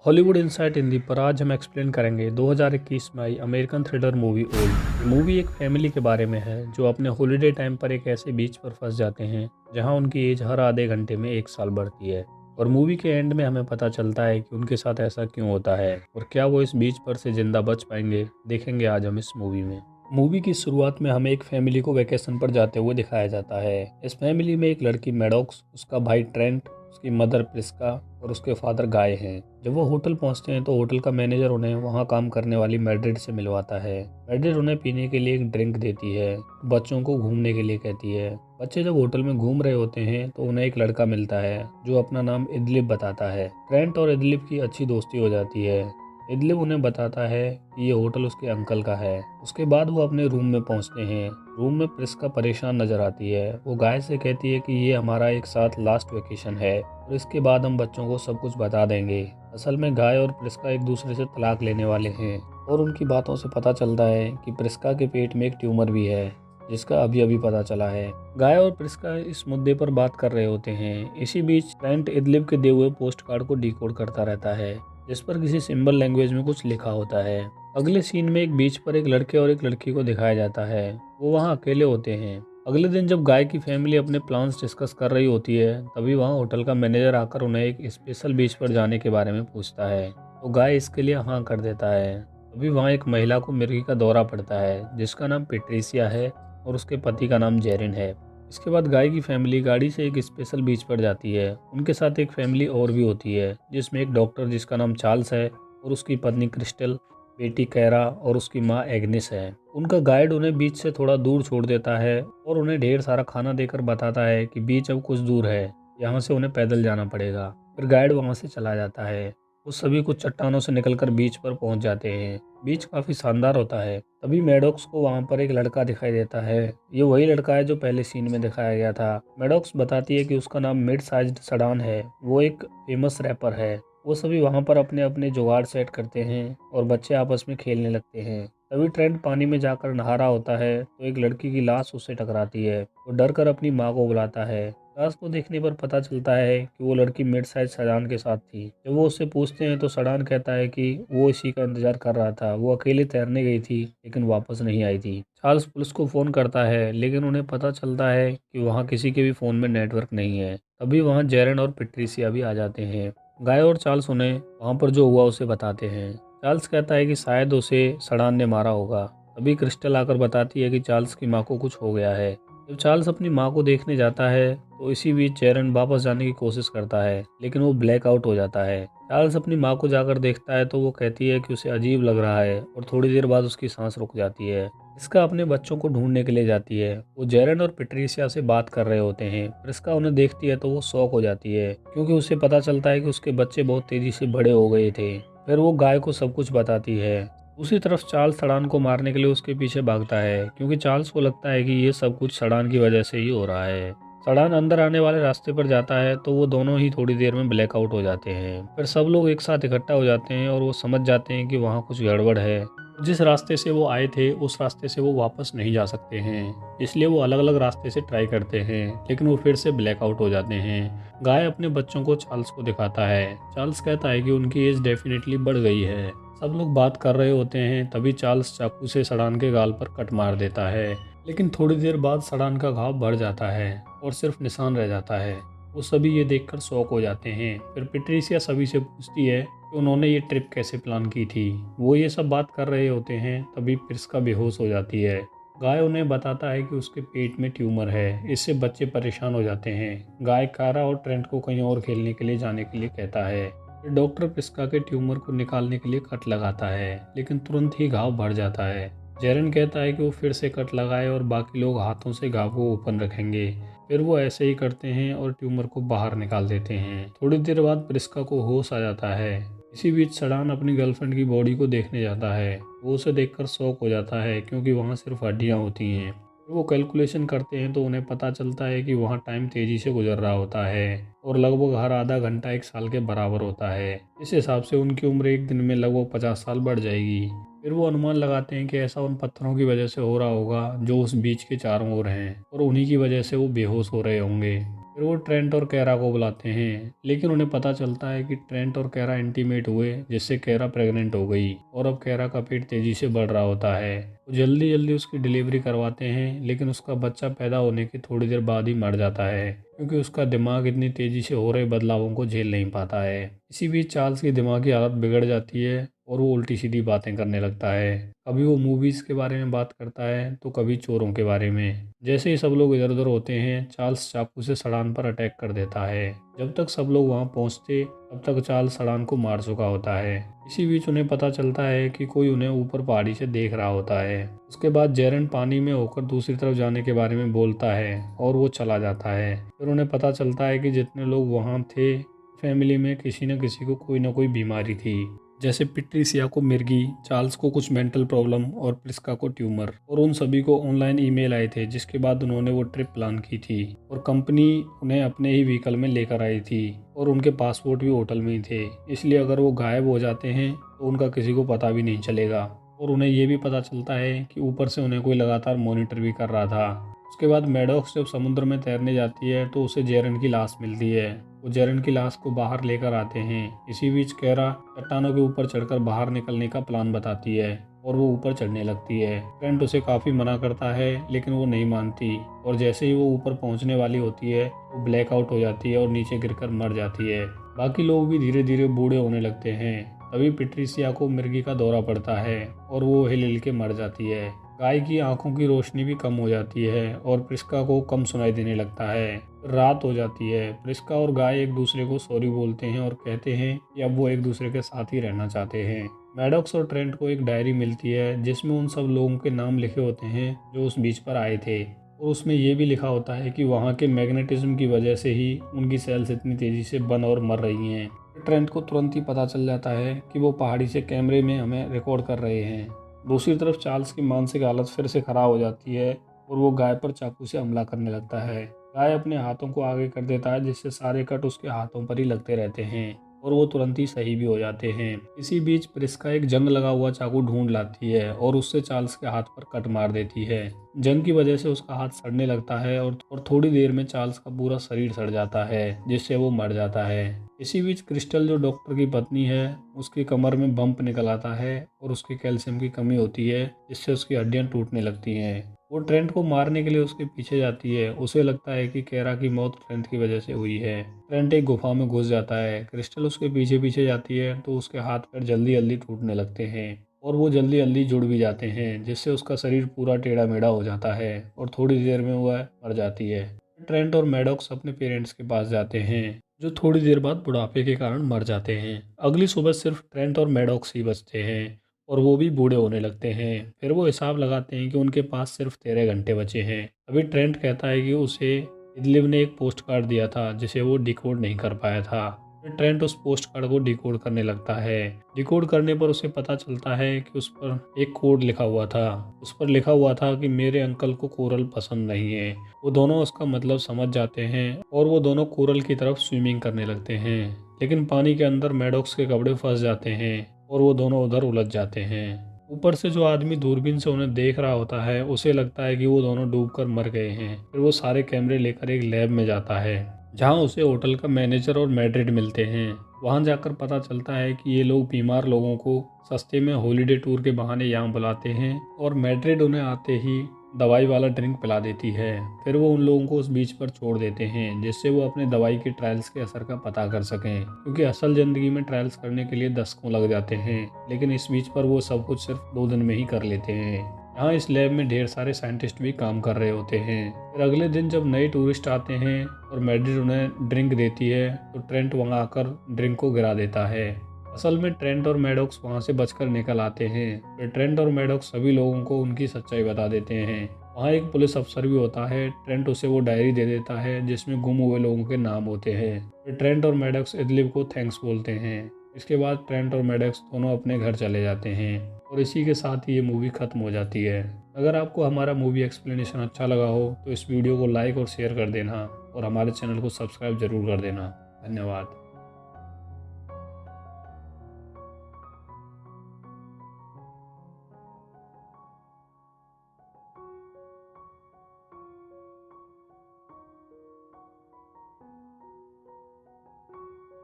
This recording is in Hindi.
हॉलीवुड इनसाइट हिंदी पर आज हम एक्सप्लेन करेंगे 2021 में आई American thriller movie old. Movie एक फैमिली के बारे में है जो अपने हॉलिडे टाइम पर एक ऐसे बीच पर फंस जाते हैं जहां उनकी एज हर आधे घंटे में 1 साल बढ़ती है। और मूवी के एंड में हमें पता चलता है कि उनके साथ ऐसा क्यों होता है और क्या वो इस बीच पर से जिंदा बच पाएंगे, देखेंगे आज हम इस मूवी में। मूवी की शुरुआत में हमें एक फैमिली को वैकेशन पर जाते हुए दिखाया जाता है। इस फैमिली में एक लड़की मैडॉक्स, उसका भाई ट्रेंट, उसकी मदर प्रिस्का और उसके फादर गाय हैं। जब वो होटल पहुंचते हैं तो होटल का मैनेजर उन्हें वहां काम करने वाली मैड्रिड से मिलवाता है। मैड्रिड उन्हें पीने के लिए एक ड्रिंक देती है, बच्चों को घूमने के लिए कहती है। बच्चे जब होटल में घूम रहे होते हैं तो उन्हें एक लड़का मिलता है जो अपना नाम इदलिब बताता है। ट्रेंट और इदलिब की अच्छी दोस्ती हो जाती है। इदलिब उन्हें बताता है कि ये होटल उसके अंकल का है। उसके बाद वो अपने रूम में पहुंचते हैं। रूम में प्रिस्का परेशान नजर आती है। वो गाय से कहती है कि ये हमारा एक साथ लास्ट वेकेशन है और इसके बाद हम बच्चों को सब कुछ बता देंगे। असल में गाय और प्रिस्का एक दूसरे से तलाक लेने वाले हैं और उनकी बातों से पता चलता है कि प्रिस्का के पेट में एक ट्यूमर भी है जिसका अभी अभी पता चला है। गाय और प्रिस्का इस मुद्दे पर बात कर रहे होते हैं। इसी बीच ट्रेंट इदलिब के दिए हुए पोस्ट कार्ड को डिकोड करता रहता है जिस पर किसी सिंबल लैंग्वेज में कुछ लिखा होता है। अगले सीन में एक बीच पर एक लड़के और एक लड़की को दिखाया जाता है। वो वहाँ अकेले होते हैं। अगले दिन जब गाय की फैमिली अपने प्लान्स डिस्कस कर रही होती है तभी वहाँ होटल का मैनेजर आकर उन्हें एक स्पेशल बीच पर जाने के बारे में पूछता है। तो गाय इसके लिए हाँ कर देता है। तभी वहाँ एक महिला को मिर्गी का दौरा पड़ता है जिसका नाम पेट्रिसिया है और उसके पति का नाम जेरिन है। इसके बाद गाय की फैमिली गाड़ी से एक स्पेशल बीच पर जाती है। उनके साथ एक फैमिली और भी होती है जिसमें एक डॉक्टर जिसका नाम चार्ल्स है और उसकी पत्नी क्रिस्टल, बेटी कैरा और उसकी माँ एग्नेस है। उनका गाइड उन्हें बीच से थोड़ा दूर छोड़ देता है और उन्हें ढेर सारा खाना देकर बताता है कि बीच अब कुछ दूर है, यहाँ से उन्हें पैदल जाना पड़ेगा। फिर गाइड वहाँ से चला जाता है। वो सभी कुछ चट्टानों से निकलकर बीच पर पहुंच जाते हैं। बीच काफी शानदार होता है। तभी मैडॉक्स को वहाँ पर एक लड़का दिखाई देता है। ये वही लड़का है जो पहले सीन में दिखाया गया था। मैडॉक्स बताती है कि उसका नाम मिड साइज्ड सडान है। वो एक फेमस रैपर है। वो सभी वहाँ पर अपने अपने जुगाड़ सेट करते हैं और बच्चे आपस में खेलने लगते हैं। तभी ट्रेंट पानी में जाकर नहा रहा होता है तो एक लड़की की लाश उससे टकराती है। वो डर कर अपनी माँ को बुलाता है। लाश को देखने पर पता चलता है कि वो लड़की मिड साइज सडान के साथ थी। जब वो उससे पूछते हैं तो सडान कहता है कि वो इसी का इंतजार कर रहा था। वो अकेले तैरने गई थी लेकिन वापस नहीं आई थी। चार्ल्स पुलिस को फोन करता है लेकिन उन्हें पता चलता है कि वहाँ किसी के भी फोन में नेटवर्क नहीं है। तभी वहाँ जेरन और पेट्रिसिया भी आ जाते हैं। गाय और चार्ल्स उन्हें वहाँ पर जो हुआ उसे बताते हैं। चार्ल्स कहता है कि शायद उसे सडान ने मारा होगा। तभी क्रिस्टल आकर बताती है कि चार्ल्स की माँ को कुछ हो गया है। जब चार्ल्स अपनी माँ को देखने जाता है तो इसी बीच जेरन वापस जाने की कोशिश करता है लेकिन वो ब्लैक आउट हो जाता है। चार्ल्स अपनी माँ को जाकर देखता है तो वो कहती है कि उसे अजीब लग रहा है और थोड़ी देर बाद उसकी सांस रुक जाती है। प्रिस्का अपने बच्चों को ढूंढने के लिए जाती है। वो जेरन और पेट्रिसिया से बात कर रहे होते हैं। प्रिस्का उन्हें देखती है तो वो शॉक हो जाती है क्योंकि उसे पता चलता है कि उसके बच्चे बहुत तेजी से बड़े हो गए थे। फिर वो गाय को सब कुछ बताती है। दूसरी तरफ चार्ल्स सड़ान को मारने के लिए उसके पीछे भागता है क्योंकि चार्ल्स को लगता है कि ये सब कुछ सड़ान की वजह से ही हो रहा है। सड़ान अंदर आने वाले रास्ते पर जाता है तो वो दोनों ही थोड़ी देर में ब्लैकआउट हो जाते हैं। फिर सब लोग एक साथ इकट्ठा हो जाते हैं और वो समझ जाते हैं कि वहाँ कुछ गड़बड़ है। जिस रास्ते से वो आए थे उस रास्ते से वो वापस नहीं जा सकते हैं, इसलिए वो अलग अलग रास्ते से ट्राई करते हैं लेकिन वो फिर से ब्लैकआउट हो जाते हैं। गाय अपने बच्चों को चार्ल्स को दिखाता है। चार्ल्स कहता है कि उनकी एज डेफिनेटली बढ़ गई है। सब लोग बात कर रहे होते हैं तभी चार्ल्स चाकू से सड़ान के गाल पर कट मार देता है लेकिन थोड़ी देर बाद सड़ान का घाव बढ़ जाता है और सिर्फ निशान रह जाता है। वो सभी ये देखकर शॉक हो जाते हैं। फिर पेट्रिसिया सभी से पूछती है कि उन्होंने ये ट्रिप कैसे प्लान की थी। वो ये सब बात कर रहे होते हैं तभी प्रिस्का बेहोश हो जाती है। गाय उन्हें बताता है कि उसके पेट में ट्यूमर है। इससे बच्चे परेशान हो जाते हैं। गाय कारा और ट्रेंट को कहीं और खेलने के लिए जाने के लिए कहता है। फिर डॉक्टर प्रिस्का के ट्यूमर को निकालने के लिए कट लगाता है लेकिन तुरंत ही घाव बढ़ जाता है। जेरन कहता है कि वो फिर से कट लगाए और बाकी लोग हाथों से घाव को ओपन रखेंगे। फिर वो ऐसे ही करते हैं और ट्यूमर को बाहर निकाल देते हैं। थोड़ी देर बाद प्रिस्का को होश आ जाता है। इसी बीच सडान अपनी गर्लफ्रेंड की बॉडी को देखने जाता है। वो उसे देखकर शॉक हो जाता है क्योंकि वहाँ सिर्फ हड्डियाँ होती हैं। फिर वो कैलकुलेशन करते हैं तो उन्हें पता चलता है कि वहाँ टाइम तेजी से गुजर रहा होता है और लगभग हर आधा घंटा 1 साल के बराबर होता है। इस हिसाब से उनकी उम्र एक दिन में लगभग 50 साल बढ़ जाएगी। फिर वो अनुमान लगाते हैं कि ऐसा उन पत्थरों की वजह से हो रहा होगा जो उस बीच के चारों ओर हैं और उन्हीं की वजह से वो बेहोश हो रहे होंगे। फिर वो ट्रेंट और कैरा को बुलाते हैं, लेकिन उन्हें पता चलता है कि ट्रेंट और कैरा इंटीमेट हुए, जिससे कैरा प्रेग्नेंट हो गई और अब कैरा का पेट तेजी से बढ़ रहा होता है। वो जल्दी जल्दी उसकी डिलीवरी करवाते हैं, लेकिन उसका बच्चा पैदा होने के थोड़ी देर बाद ही मर जाता है, क्योंकि उसका दिमाग इतनी तेजी से हो रहे बदलावों को झेल नहीं पाता है। इसी बीच चार्ल्स की दिमागी हालत बिगड़ जाती है और वो उल्टी सीधी बातें करने लगता है। कभी वो मूवीज़ के बारे में बात करता है तो कभी चोरों के बारे में। जैसे ही सब लोग इधर उधर होते हैं, चार्ल्स चाकू से सड़ान पर अटैक कर देता है। जब तक सब लोग वहां पहुंचते तब तक चार्ल्स सड़ान को मार चुका होता है। इसी बीच उन्हें पता चलता है कि कोई उन्हें ऊपर पहाड़ी से देख रहा होता है। उसके बाद जेरन पानी में होकर दूसरी तरफ जाने के बारे में बोलता है और वो चला जाता है। फिर उन्हें पता चलता है कि जितने लोग वहाँ थे, फैमिली में किसी न किसी को कोई ना कोई बीमारी थी। जैसे पेट्रिसिया को मिर्गी, चार्ल्स को कुछ मेंटल प्रॉब्लम और प्रिस्का को ट्यूमर। और उन सभी को ऑनलाइन ईमेल आए थे, जिसके बाद उन्होंने वो ट्रिप प्लान की थी और कंपनी उन्हें अपने ही व्हीकल में लेकर आई थी और उनके पासपोर्ट भी होटल में ही थे। इसलिए अगर वो गायब हो जाते हैं तो उनका किसी को पता भी नहीं चलेगा। और उन्हें ये भी पता चलता है कि ऊपर से उन्हें कोई लगातार मॉनिटर भी कर रहा था। उसके बाद मैडॉक्स जब समुद्र में तैरने जाती है तो उसे जेरन की लाश मिलती है। वो जेरन की लाश को बाहर लेकर आते हैं। इसी बीच कैरा चट्टानों के ऊपर चढ़कर बाहर निकलने का प्लान बताती है और वो ऊपर चढ़ने लगती है। ट्रेंट उसे काफ़ी मना करता है, लेकिन वो नहीं मानती और जैसे ही वो ऊपर पहुंचने वाली होती है वो ब्लैकआउट हो जाती है और नीचे गिरकर मर जाती है। बाकी लोग भी धीरे धीरे बूढ़े होने लगते हैं। तभी पेट्रिसिया को मिर्गी का दौरा पड़ता है और वो हिल हिल के मर जाती है। गाय की आंखों की रोशनी भी कम हो जाती है और प्रिस्का को कम सुनाई देने लगता है। रात हो जाती है। प्रिस्का और गाय एक दूसरे को सॉरी बोलते हैं और कहते हैं कि अब वो एक दूसरे के साथ ही रहना चाहते हैं। मैडॉक्स और ट्रेंट को एक डायरी मिलती है जिसमें उन सब लोगों के नाम लिखे होते हैं जो उस बीच पर आए थे और उसमें ये भी लिखा होता है कि वहाँ के मैग्नेटिज्म की वजह से ही उनकी सेल्स इतनी तेज़ी से बन और मर रही हैं। ट्रेंट को तुरंत ही पता चल जाता है कि वो पहाड़ी से कैमरे में हमें रिकॉर्ड कर रहे हैं। दूसरी तरफ चार्ल्स की मानसिक हालत फिर से खराब हो जाती है और वो गाय पर चाकू से हमला करने लगता है। गाय अपने हाथों को आगे कर देता है, जिससे सारे कट उसके हाथों पर ही लगते रहते हैं और वो तुरंत ही सही भी हो जाते हैं। इसी बीच प्रिस्का एक जंग लगा हुआ चाकू ढूंढ लाती है और उससे चार्ल्स के हाथ पर कट मार देती है। जंग की वजह से उसका हाथ सड़ने लगता है और थोड़ी देर में चार्ल्स का पूरा शरीर सड़ जाता है, जिससे वो मर जाता है। इसी बीच क्रिस्टल, जो डॉक्टर की पत्नी है, उसकी कमर में बम्प निकल आता है और उसकी कैल्शियम की कमी होती है, जिससे उसकी हड्डियां टूटने लगती हैं। वो ट्रेंट को मारने के लिए उसके पीछे जाती है। उसे लगता है कि कैरा की मौत ट्रेंट की वजह से हुई है। ट्रेंट एक गुफा में घुस जाता है। क्रिस्टल उसके पीछे पीछे जाती है तो उसके हाथ पैर जल्दी जल्दी टूटने लगते हैं और वो जल्दी जल्दी जुड़ भी जाते हैं, जिससे उसका शरीर पूरा टेढ़ा मेढ़ा हो जाता है और थोड़ी देर में वह मर जाती है। ट्रेंट और मैडॉक्स अपने पेरेंट्स के पास जाते हैं, जो थोड़ी देर बाद बुढ़ापे के कारण मर जाते हैं। अगली सुबह सिर्फ ट्रेंट और मैडॉक्स ही बचते हैं और वो भी बूढ़े होने लगते हैं। फिर वो हिसाब लगाते हैं कि उनके पास सिर्फ 13 घंटे बचे हैं। अभी ट्रेंट कहता है कि उसे इदलिब ने एक पोस्ट कार्ड दिया था जिसे वो डिकोड नहीं कर पाया था। फिर ट्रेंट उस पोस्ट कार्ड को डिकोड करने लगता है। डिकोड करने पर उसे पता चलता है कि उस पर एक कोड लिखा हुआ था। उस पर लिखा हुआ था कि मेरे अंकल को कोरल पसंद नहीं है। वो दोनों उसका मतलब समझ जाते हैं और वो दोनों कोरल की तरफ स्विमिंग करने लगते हैं, लेकिन पानी के अंदर मैडॉक्स के कपड़े फंस जाते हैं और वो दोनों उधर उलझ जाते हैं। ऊपर से जो आदमी दूरबीन से उन्हें देख रहा होता है, उसे लगता है कि वो दोनों डूबकर मर गए हैं। फिर वो सारे कैमरे लेकर एक लैब में जाता है, जहां उसे होटल का मैनेजर और मैड्रिड मिलते हैं। वहां जाकर पता चलता है कि ये लोग बीमार लोगों को सस्ते में हॉलीडे टूर के बहाने यहाँ बुलाते हैं और मैड्रिड उन्हें आते ही दवाई वाला ड्रिंक पिला देती है। फिर वो उन लोगों को उस बीच पर छोड़ देते हैं, जिससे वो अपने दवाई के ट्रायल्स के असर का पता कर सकें, क्योंकि असल ज़िंदगी में ट्रायल्स करने के लिए दशकों लग जाते हैं, लेकिन इस बीच पर वो सब कुछ सिर्फ 2 दिन में ही कर लेते हैं। यहाँ इस लैब में ढेर सारे साइंटिस्ट भी काम कर रहे होते हैं। फिर अगले दिन जब नए टूरिस्ट आते हैं और मैड्रिड उन्हें ड्रिंक देती है तो ट्रेंट वहाँ आकर ड्रिंक को गिरा देता है। असल में ट्रेंट और मैडॉक्स वहाँ से बचकर निकल आते हैं। फिर ट्रेंट और मैडॉक्स सभी लोगों को उनकी सच्चाई बता देते हैं। वहाँ एक पुलिस अफसर भी होता है। ट्रेंट उसे वो डायरी दे देता है जिसमें गुम हुए लोगों के नाम होते हैं। फिर ट्रेंट और मैडॉक्स इदलिब को थैंक्स बोलते हैं। इसके बाद ट्रेंट और मैडॉक्स दोनों अपने घर चले जाते हैं और इसी के साथ ही ये मूवी खत्म हो जाती है। अगर आपको हमारा मूवी एक्सप्लेनेशन अच्छा लगा हो तो इस वीडियो को लाइक और शेयर कर देना और हमारे चैनल को सब्सक्राइब जरूर कर देना। धन्यवाद।